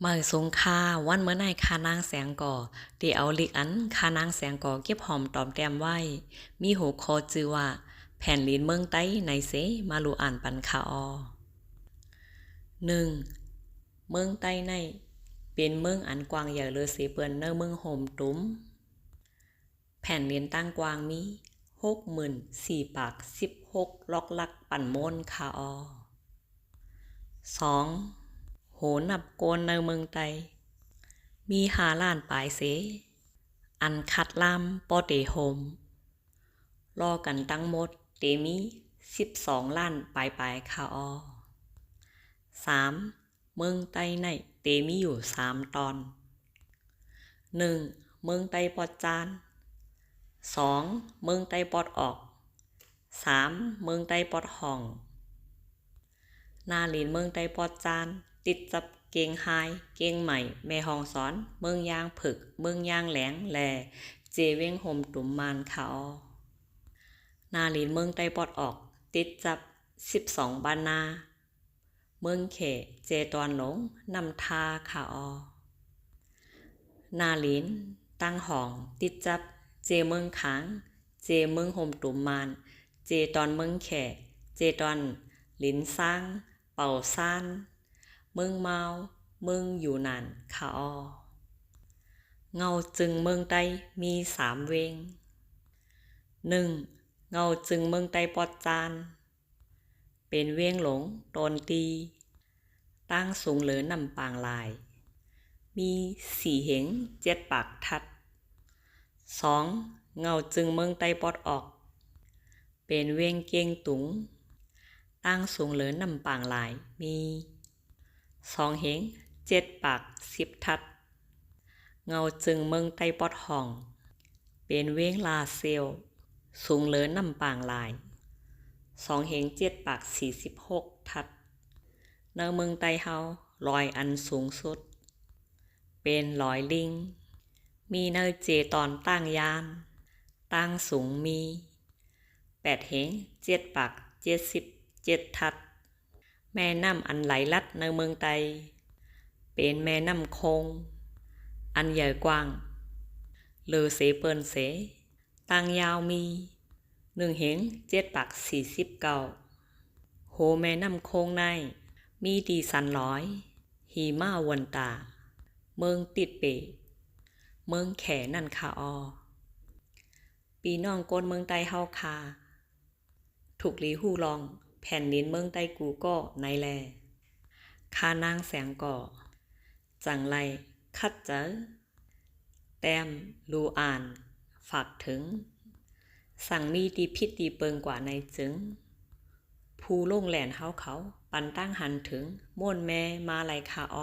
มาสงค่าวันเมื่อในคานางแสงก่อที่เอาลิกอันคานางแสงก่อเก็บหอมตอมแต้มไว้มีหัวคอจือว่าแผ่นลิ้นเมืองไต้ในเสมาลูอ่านปันคาอ1เมืองไต้ในเป็นเมืองอันกว้างใหญ่เลยเสเปื้อนเนอเมืองโฮมตุ้มแผ่นลิ้นตั้งกว้างมี64,000 ปาก16ล็อกลักปั่นโมนคาอ2โหนับโกนในเมืองไตมี5 ล้านปลายเสอันคัดลามปอเตโฮมรอกันตั้งหมดเตมี12 ล้านปลายคาอ3เมืองไตในเตมีอยู่3 ตอน1เมืองไตปอดจาน2เมืองไตปอดออก3เมืองไตปอดห้องหน้าลินเมืองไตปอดจานติดจับเกงไฮเกงใหม่แม่ห้องสอนเมืองยางผึกเมืองยางแหลงแลเจเว้งโฮมตุ่มมานคาอหน้าลินเมืองไตปอดออกติดจับ12 บ้านนาเมืองเขเจตอนหลงนำทาคาอนาลินตั้งห้องติดจับเจเมืองขางเจเมืองโฮมตุ่มมานเจตอนเมืองแขเจตอนลินสร้างเป่าซ่านเมืองเมาเมืองอยู่นานคาอเงาจึงเมืองไตมี3 เวง1เงาจึงเมืองไตปอดจานเป็นเวงหลงตนตีตั้งสูงเหลือนำปางลายมี4 เหง7 ปากทัด2เงาจึงเมืองไตปอดออกเป็นเวงเกียงตุงตั้งสูงเหลือนำปางลายมี2 เหง7 ปาก10 ทัดเงาจึงเมืองไตปอดห้องเป็นเวงลาเซลสูงเหลือนำปางลาย2 เหง7 ปาก46 ทัดในเมืองไตเฮาลอยอันสูงสุดเป็นลอยลิงมีเนเจตอนตั้งยานตั้งสูงมี8 เหง7 ปาก77 ทัดแม่น้ำอันไหลลัดในเมืองไตเป็นแม่น้ำคงอันใหญ่กว้างเลอเสเปิ้นเสตั้งยาวมี1 เหง7 ปาก49โหแม่น้ำคงในมีดีสันร้อยหีมาวันตาเมืองติดเปเมืองแขนั่นคาอปีน้องกนเมืองไตเฮาคาถูกลีหู้ลองแผ่นดินเมืองไตกูก็ในแลคานางแสงก่อจังไรคัดเจอแต้มรูอ่านฝากถึงสั่งมีดีพิษดีเปิงกว่าในจึงผู้ลงแหลนเฮาเขาปันตั้งหันถึงม่วนแม่มาไหลคาอ